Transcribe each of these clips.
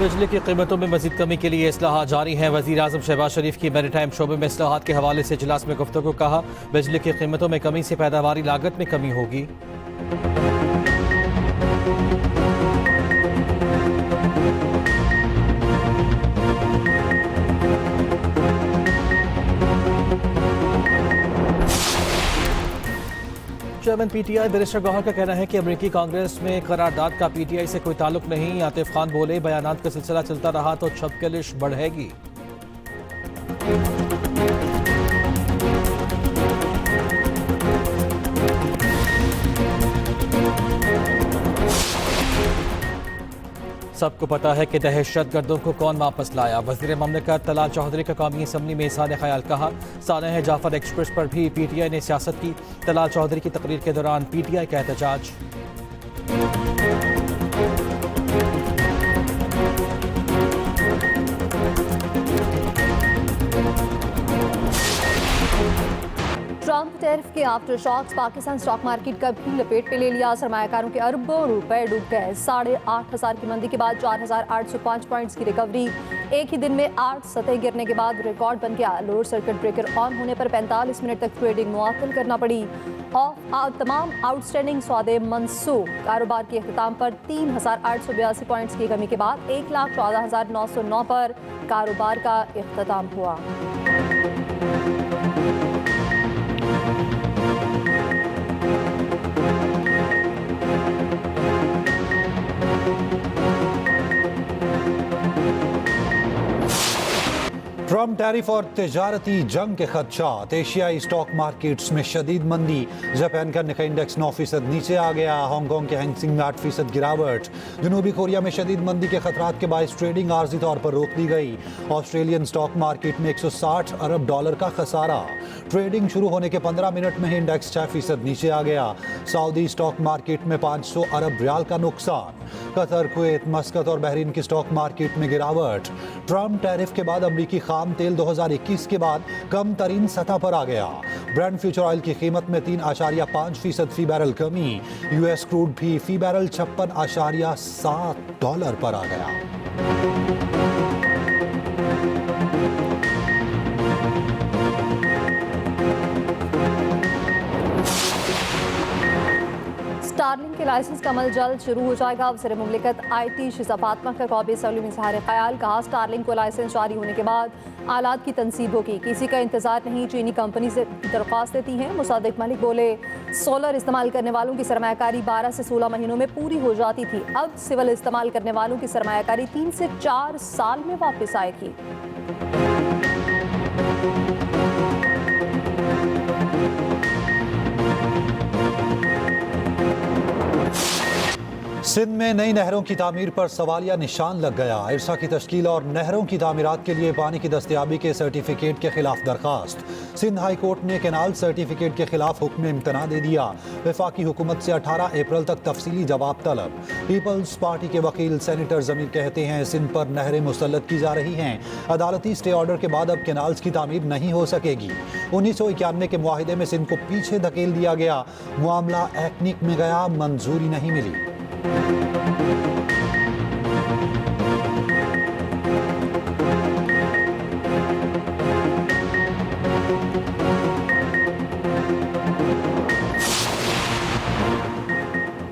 बिजली की कीमतों में मजीद कमी के लिए इस्लाहात जारी हैं। वज़ीर आज़म शहबाज शरीफ की मैरीटाइम शोबे में इस्लाहात के हवाले से इजलास में गुफ्तगू। कहा, बिजली की कीमतों में कमी से पैदावारी लागत में कमी होगी। चेयरमैन पीटीआई बैरिस्टर गौहर का कहना है कि अमेरिकी कांग्रेस में करारदाद का पीटीआई से कोई ताल्लुक नहीं। आतिफ खान बोले, बयानात का सिलसिला चलता रहा तो छपकलिश बढ़ेगी। सबको पता है कि दहशतगर्दों को कौन वापस लाया। वज़ीर ममलकत तलाल चौधरी का कौमी असम्बली में इज़हार ख्याल। कहा, सानह जाफर एक्सप्रेस पर भी पीटीआई ने सियासत की। तलाल चौधरी की तकरीर के दौरान पीटीआई का एहतजाज। ट्रंप टैरिफ के aftershocks Pakistan stock market का भी लपेट में ले लिया। सरमायाकारों के अरबों रुपए डूब गए। 8,500 की मंदी के बाद 4,805 पॉइंट्स की रिकवरी। एक ही दिन में 8 सतह गिरने के बाद रिकॉर्ड बन गया। लोअर सर्किट ब्रेकर ऑन होने पर 45 मिनट तक ट्रेडिंग मुअत्तल करना पड़ी। तमाम आउटस्टैंडिंग सौदे मंसूख। कारोबार के अख्ताम पर 3,882 पॉइंट्स की कमी के बाद 1,14,909 पर कारोबार का इख्तिताम हुआ। ट्रंप टैरिफ और तिजारती जंग के खदशात। एशियाई स्टॉक मार्केट्स में शदीद मंदी। जापान का निकाई इंडेक्स 9% नीचे आ गया। हांगकांग के हैंग सेंग में 8% गिरावट। जनूबी कोरिया में शदीद मंदी के खतरात के बायस ट्रेडिंग आर्जी तौर पर रोक दी गई। ऑस्ट्रेलियन स्टॉक मार्केट में $160 अरब का खसारा। ट्रेडिंग शुरू होने के 15 मिनट में ही इंडेक्स 6% नीचे आ गया। सऊदी स्टॉक मार्केट में 500 अरब रियाल का नुकसान। कतर, कुवैत, मस्कत और बहरीन की स्टॉक मार्केट में गिरावट। ट्रंप टैरिफ के बाद अमरीकी खाम तेल 2021 के बाद कम तरीन सतह पर आ गया। ब्रेंट फ्यूचर ऑयल की कीमत में 3.5% फी बैरल कमी। यूएस क्रूड भी फी बैरल $56.7 पर आ गया। स्टारलिंक के लाइसेंस का अमल जल्द शुरू हो जाएगा। वज़ीर मुमलिकत IT शिज़ा फातिमा का कौमी असम्बली में इज़हार ख्याल। कहा, स्टारलिंक को लाइसेंस जारी होने के बाद आलात की तनसीब होगी। किसी का इंतजार नहीं। चीनी कंपनी से दरख्वास्त देती हैं। मुसादिक मलिक बोले, सोलर इस्तेमाल करने वालों की सरमायाकारी 12 से 16 महीनों में पूरी हो जाती थी। अब सिविल इस्तेमाल करने वालों की सरमायाकारी 3 से 4 साल में वापस आएगी। सिंध में नई नहरों की तामीर पर सवालिया निशान लग गया। इरसा की तश्कील और नहरों की तामीरात के लिए पानी की दस्तयाबी के सर्टिफिकेट के खिलाफ दरखास्त। सिंध हाई कोर्ट ने कैनाल सर्टिफिकेट के खिलाफ हुक्म इम्तना दे दिया। वफाकी हुकूमत से 18 अप्रैल तक तफसीली जवाब तलब। पीपल्स पार्टी के वकील सेनेटर जमीर कहते हैं, सिंध पर नहरें मुसल्लत की जा रही हैं। अदालती स्टे ऑर्डर के बाद अब कैनाल्स की तामीर नहीं हो सकेगी। 1991 के मुआहिदे में सिंध को पीछे धकेल दिया गया। मामला एक्निक में गया, मंजूरी नहीं मिली।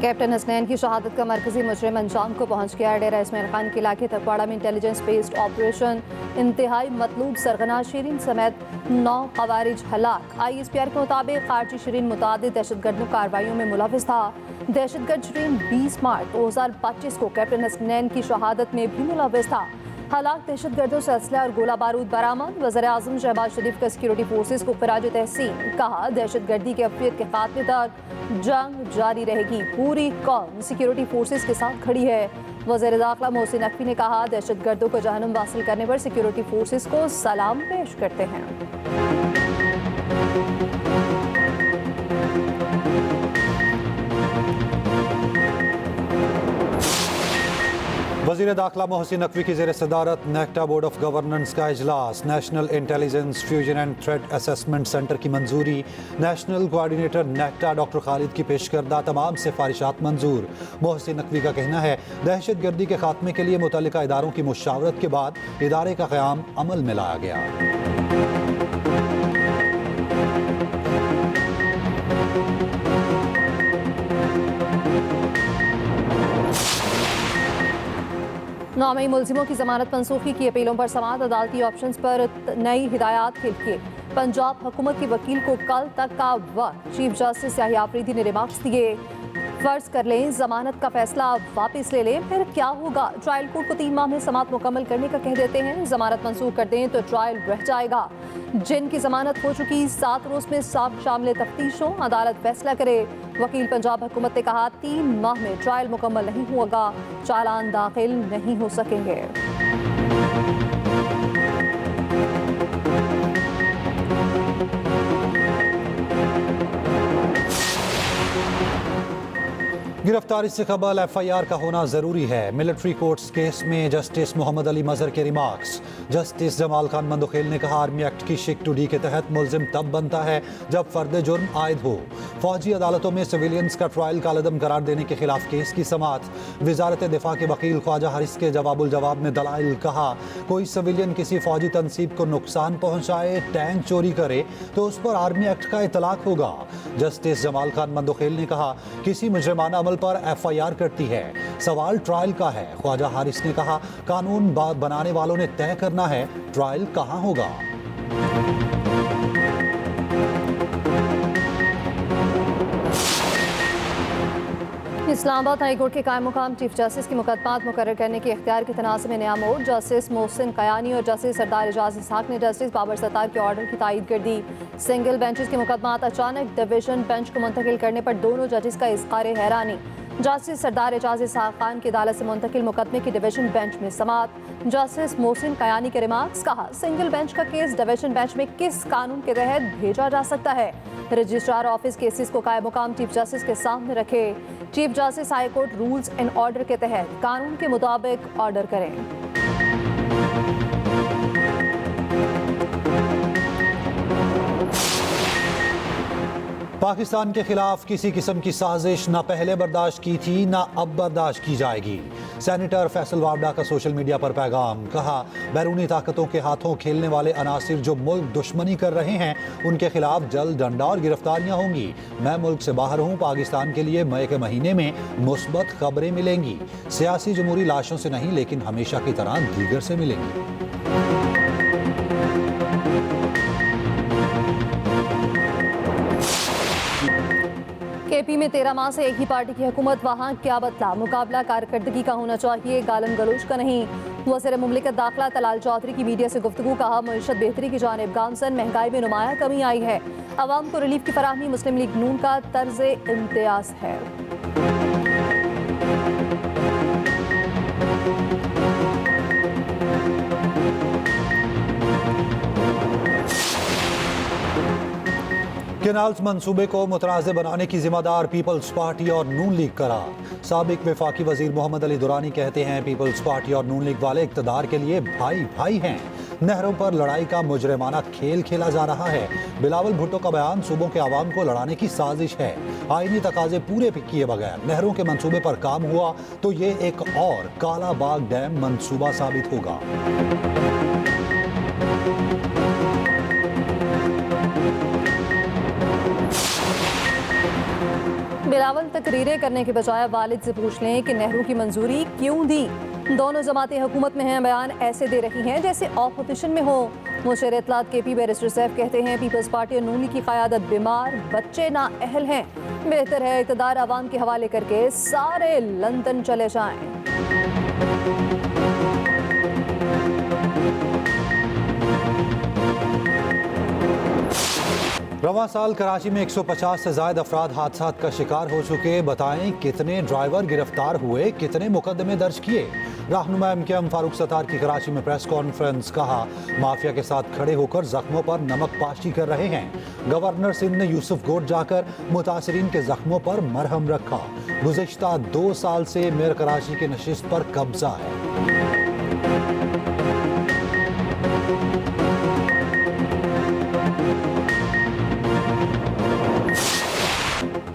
कैप्टन हसनैन की शहादत का मरकजी मुजरिम अंजाम को पहुंच गया। डेरा इस्माइल खान के इलाके तकवाड़ा में इंटेलिजेंस बेस्ड ऑपरेशन। इंतहाई मतलूब सरगना शिरीन समेत 9 खवारिज हलाक। ISPR के मुताबिक खारजी शिरीन मुतादिद दहशतगर्द कार्रवाइयों में मुलविस था। दहशतगर्द शिरीन 20 मार्च 2025 को कैप्टन हसनैन की शहादत में भी मुलविस था। हलाक दहशतगर्दों से असला और गोला बारूद बरामद। वज़ीर आज़म शहबाज शरीफ का सिक्योरिटी फोर्सेज को खिराज तहसीन। कहा, दहशतगर्दी के अफियत के खात्मे तक जंग जारी रहेगी। पूरी कौम सिक्योरिटी फोर्सेज के साथ खड़ी है। वज़ीर दाखिला मोहसिन नकवी ने कहा, दहशतगर्दों को जहन्नुम हासिल करने पर सिक्योरिटी फोर्सेज को सलाम पेश करते हैं। वज़ीर दाखिला मोहसिन नकवी की ज़ेर सदारत नेक्टा बोर्ड ऑफ गवर्नेंस का इजलास। National intelligence fusion and threat assessment centre की मंजूरी। National coordinator NACTA doctor Khalid की पेश करदा तमाम सिफारिशात मंजूर। मोहसिन नकवी का कहना है दहशत गर्दी के खात्मे के लिए मुतल्लिका इदारों की मुशावरत के बाद इदारे का क़याम अमल में लाया गया। नामी मुलजिमों की जमानत मनसूखी की अपीलों पर समाअत। अदालती ऑप्शंस पर नई हिदायत खिलके। पंजाब हुकूमत के वकील को कल तक का वक्त। चीफ जस्टिस याहिया अफरीदी ने रिमार्क्स दिए। फर्ज कर लें जमानत का फैसला वापस ले लें, फिर क्या होगा? ट्रायल कोर्ट को 3 माह में समाअत मुकम्मल करने का कह देते हैं। जमानत मंसूख कर दें तो ट्रायल रह जाएगा। जिनकी जमानत हो चुकी 7 रोज में शामिल तफ्तीश हो, अदालत फैसला करे। वकील पंजाब हुकूमत ने कहा 3 माह में ट्रायल मुकम्मल नहीं होगा, चालान दाखिल नहीं हो सकेंगे। गिरफ्तारी से कबल FIR का होना जरूरी है। मिलिट्री कोर्ट्स केस में जस्टिस मोहम्मद अली मजहर के रिमार्क्स। जस्टिस जमाल खान मंदोखेल ने कहा आर्मी एक्ट की शिक टू डी के तहत मुलजिम तब बनता है जब फर्द जुर्म आयद हो। फौजी अदालतों में सिविलियंस का ट्रायल कालदम करार देने के खिलाफ केस की समाअत। वजारत दिफा के वकील ख्वाजा हारिस के जवाब में दलाइल। कहा कोई सिविलियन किसी फौजी तनसीब को नुकसान पहुंचाए, टैंक चोरी करे तो उस पर आर्मी एक्ट का इतलाक होगा। जस्टिस जमाल खान मंदोखेल ने कहा किसी मुजरिमाना अमल पर FIR करती है, सवाल ट्रायल का है। ख्वाजा हारिस ने कहा कानून बनाने वालों ने तय करना है ट्रायल कहां होगा। इस्लामाबाद हाई कोर्ट के कायम मुकाम चीफ जस्टिस की मुकदमात मुकर्रर करने के इख्तियार के तनाज़ुर में नया मोड़। जस्टिस मोहसिन कयानी और जस्टिस सरदार एजाज इसहाक ने जस्टिस बाबर सत्तार के ऑर्डर की तायीद कर दी। सिंगल बेंचेस के मुकदमात अचानक डिवीजन बेंच को मुंतकिल करने पर दोनों जजेस का इज़हार हैरानी। जस्टिस सरदार एजाज इसहाक खान की अदालत से मुंतकिल मुकदमे की डिवीजन बेंच में समाअत। जस्टिस मोहसिन कयानी के रिमार्क्स। कहा सिंगल बेंच का केस डिवीजन बेंच में किस कानून के तहत भेजा जा सकता है? रजिस्ट्रार ऑफिस केसेस को कायम मुकाम चीफ जस्टिस के सामने रखे। Chief justice high court rules and order के तहत कानून के मुताबिक ऑर्डर करें। पाकिस्तान के खिलाफ किसी किस्म की साजिश न पहले बर्दाश्त की थी न अब बर्दाश्त की जाएगी। सेनेटर फैसल वावडा का सोशल मीडिया पर पैगाम। कहा बैरूनी ताकतों के हाथों खेलने वाले अनासिर जो मुल्क दुश्मनी कर रहे हैं उनके खिलाफ जल्द डंडा और गिरफ्तारियां होंगी। मैं मुल्क से बाहर हूं, पाकिस्तान के लिए मई के महीने में मुस्बत खबरें मिलेंगी। सियासी जमहूरी लाशों से नहीं लेकिन हमेशा की तरह दीगर से मिलेंगी। KP में 13 माह से एक ही पार्टी की हुकूमत, वहाँ क्या बदला? मुकाबला कारकर्दगी का होना चाहिए, गालन गलोच का नहीं। वज़ीर मुमलिकत दाखिला तलाल चौधरी की मीडिया से गुफ्तगू। कहा मईशत बेहतरी की जानिब गामजन, महंगाई में नुमाया कमी आई है। अवाम को रिलीफ की फराहमी मुस्लिम लीग नून का तर्ज इम्तियाज है। केनाल्स मंसूबे को मुतनाज़ बनाने की जिम्मेदार पीपल्स पार्टी और नून लीग करार। साबिक वफाकी वजीर मोहम्मद अली दुरानी कहते हैं पीपल्स पार्टी और नून लीग वाले इक़्तिदार के लिए भाई भाई हैं। नहरों पर लड़ाई का मुजरिमाना खेल खेला जा रहा है। बिलावल भुट्टो का बयान सूबों के आवाम को लड़ाने की साजिश है। आईनी तकाजे पूरे किए बगैर नहरों के मंसूबे पर काम हुआ तो ये एक और काला बाग डैम मंसूबा साबित होगा। बिलावल तकरीरें करने के बजाय वालिद से पूछ लें कि नहरों की मंजूरी क्यों दी। दोनों जमातें हुकूमत में हैं, बयान ऐसे दे रही हैं जैसे ऑपोजिशन में हो। मुशीर इत्तलात KP बैरिस्टर सैफ कहते हैं पीपल्स पार्टी और नून लीग की क़यादत बीमार, बच्चे नाअहल हैं। बेहतर है इक़्तिदार आवाम के हवाले करके सारे लंदन चले जाएं। रवां साल कराची में 150 से ज़ायद अफराद हादसात का शिकार हो चुके। बताएं कितने ड्राइवर गिरफ्तार हुए, कितने मुकदमे दर्ज किए? रहनुमा MKM फारूक सत्तार की कराची में प्रेस कॉन्फ्रेंस, कहा माफिया के साथ खड़े होकर जख्मों पर नमक पाशी कर रहे हैं। गवर्नर सिंध ने यूसुफ गोट जाकर मुतासरीन के जख्मों पर मरहम रखा। गुज़िश्ता 2 साल से मेयर कराची के नशिस्त पर कब्जा है।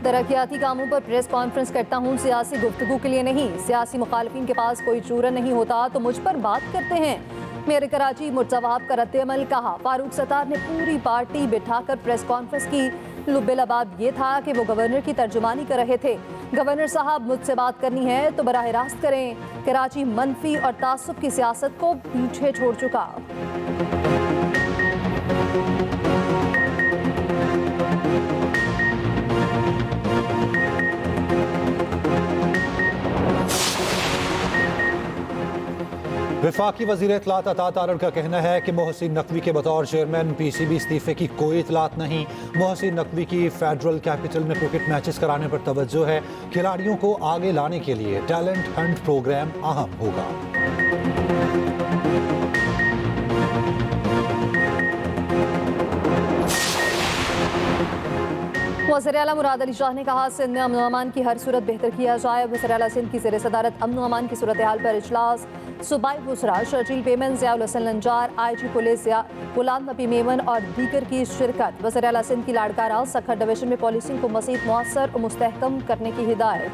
तरक्याती कामों पर प्रेस कॉन्फ्रेंस करता हूँ सियासी गुफ्तगू के लिए नहीं। सियासी मुखालिफिन के पास कोई चूरन नहीं होता तो मुझ पर बात करते हैं। मेरे कराची मुर्तज़ा वहाब का रद्द-ए-अमल, कहा फारूक सत्तार ने पूरी पार्टी बिठाकर प्रेस कॉन्फ्रेंस की। लुब्बे-लबाब ये था कि वो गवर्नर की तर्जुमानी कर रहे थे। गवर्नर साहब, मुझसे बात करनी है तो बराह रास्त करें। कराची मनफी और तासुब की सियासत को पीछे छोड़ चुका। वफाकी वज़ीर इत्तलात अता तारड़ का कहना है कि मोहसिन नकवी के बतौर चेयरमैन PCB इस्तीफे की कोई इतलात नहीं। मोहसिन नकवी की फेडरल कैपिटल में क्रिकेट मैचेस कराने पर तवज्जो है। खिलाड़ियों को आगे लाने के लिए टैलेंट हंट प्रोग्राम अहम होगा। वज़ीर आला मुराद अली शाह ने कहा सिंध में अमन अमान की हर सूरत बेहतर किया जाए। वज़ीर आला सिंध की ज़ेर सदारत अमन अमान की सूरत हाल पर इजलास। सूबाई वज़रा शर्जील पेमन, ज़ियाउल हसन लंजार, IG पुलिस गुलाम नबी मेमन और दीगर की शिरकत। वज़ीर आला सिंध की लाड़कारा सखर डिवीजन में पॉलिसिंग को मज़ीद मुअस्सर और मुस्तहकम करने की हिदायत।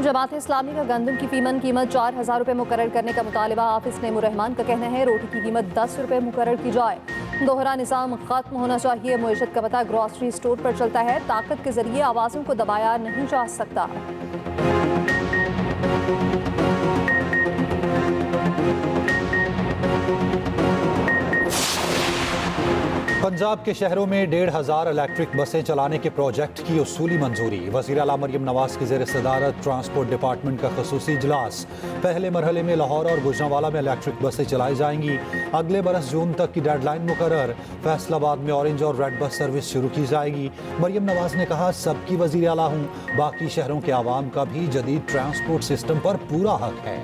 जमात इस्लामी का गंदम की कीमत 4000 रुपये मुकर्रर करने का मुतालबा। हाफिज नईमुर रहमान का कहना है रोटी की कीमत 10 रुपये मुकर्रर की जाए। दोहरा निज़ाम खत्म होना चाहिए। मुईशत का पता ग्रॉसरी स्टोर पर चलता है। ताकत के जरिए आवाज़ों को दबाया नहीं जा सकता। पंजाब के शहरों में 1500 इलेक्ट्रिक बसें चलाने के प्रोजेक्ट की उसूली मंजूरी। वज़ीर आला मरियम नवाज की ज़ेर सदारत ट्रांसपोर्ट डिपार्टमेंट का ख़ुसूसी इजलास। पहले मरहले में लाहौर और गुजरांवाला में इलेक्ट्रिक बसें चलाई जाएंगी। अगले बरस जून तक की डेडलाइन मुकर्रर। फैसलाबाद में ऑरेंज और रेड बस सर्विस शुरू की जाएगी। मरियम नवाज ने कहा सबकी वज़ीर आला हूँ, बाकी शहरों के आवाम का भी जदीद ट्रांसपोर्ट सिस्टम पर पूरा हक है।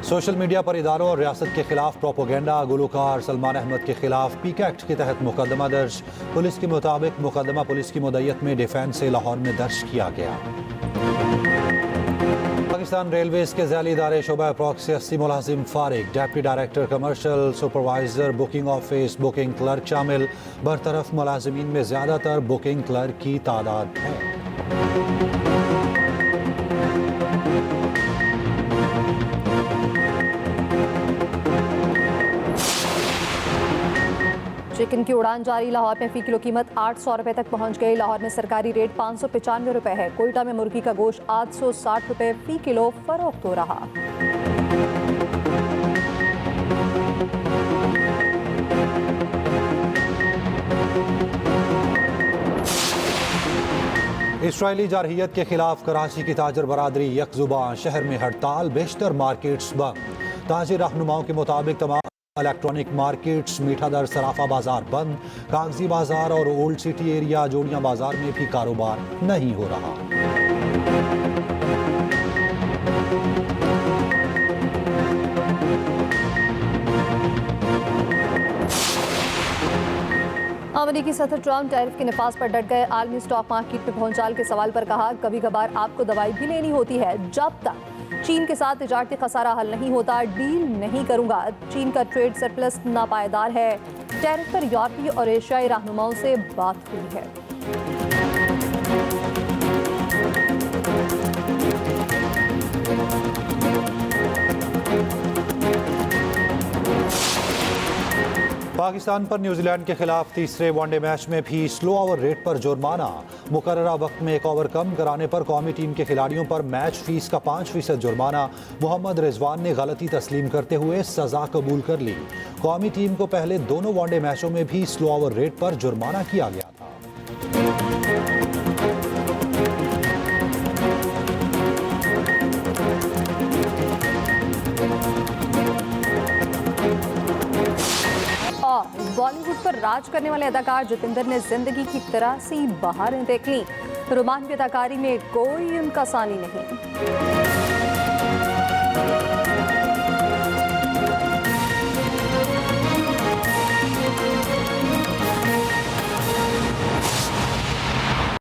सोशल मीडिया पर इदारों और रियासत के खिलाफ प्रोपोगेंडा। गुलकार सलमान अहमद के खिलाफ पीक एक्ट के तहत मुकदमा दर्ज। पुलिस के मुताबिक मुकदमा पुलिस की मुद्दत में डिफेंस से लाहौर में दर्ज किया गया। पाकिस्तान रेलवेज के ज़ैली इदारे शोबा अप्रॉक्स से 80 मुलाजिम फारिग। Deputy director commercial, supervisor, booking office, booking clerk शामिल। बरतरफ मुलाजिमीन में ज़्यादातर बुकिंग क्लर्क की तादाद है। चिकन की उड़ान जारी। लाहौर में फ़ी किलो कीमत 800 रुपये तक पहुंच गई। लाहौर में सरकारी रेट 595 रुपये है। कोयटा में मुर्गी का गोश्त 860 रुपये फ़ी किलो फरोख्त हो रहा। इसराइली जारहियत के खिलाफ कराची की ताजर बरादरी यकजुबान। शहर में हड़ताल, बेशतर मार्केट्स बंद। ताजिर रहनुमाओं के मुताबिक तमाम इलेक्ट्रॉनिक मार्केट्स, मीठादर सराफा बाजार बंद। कागजी बाजार और ओल्ड सिटी एरिया जोड़ियां बाजार में भी कारोबार नहीं हो रहा। अमेरिकी सदर ट्रंप टैरिफ के नफाज पर डट गए। आलमी स्टॉक मार्केट में भौचाल के सवाल पर कहा कभी कभार आपको दवाई भी लेनी होती है। जब तक चीन के साथ तिजारती खसारा हल नहीं होता डील नहीं करूंगा। चीन का ट्रेड सरप्लस नापायदार है। टैरिफ पर यूरोपीय और एशियाई रहनुमाओं से बात हुई है। पाकिस्तान पर न्यूजीलैंड के खिलाफ तीसरे वनडे मैच में भी स्लो ओवर रेट पर जुर्माना। मुकर्ररा वक्त में एक ओवर कम कराने पर कौमी टीम के खिलाड़ियों पर मैच फीस का 5% जुर्माना। मोहम्मद रिजवान ने गलती तस्लीम करते हुए सजा कबूल कर ली। कौमी टीम को पहले दोनों वनडे मैचों में भी स्लो ओवर रेट पर जुर्माना किया गया था। बॉलीवुड पर राज करने वाले अदाकार जितेंद्र ने जिंदगी की तरासी बहारें देख ली। रोमांच की अदाकारी में कोई उनका सानी नहीं।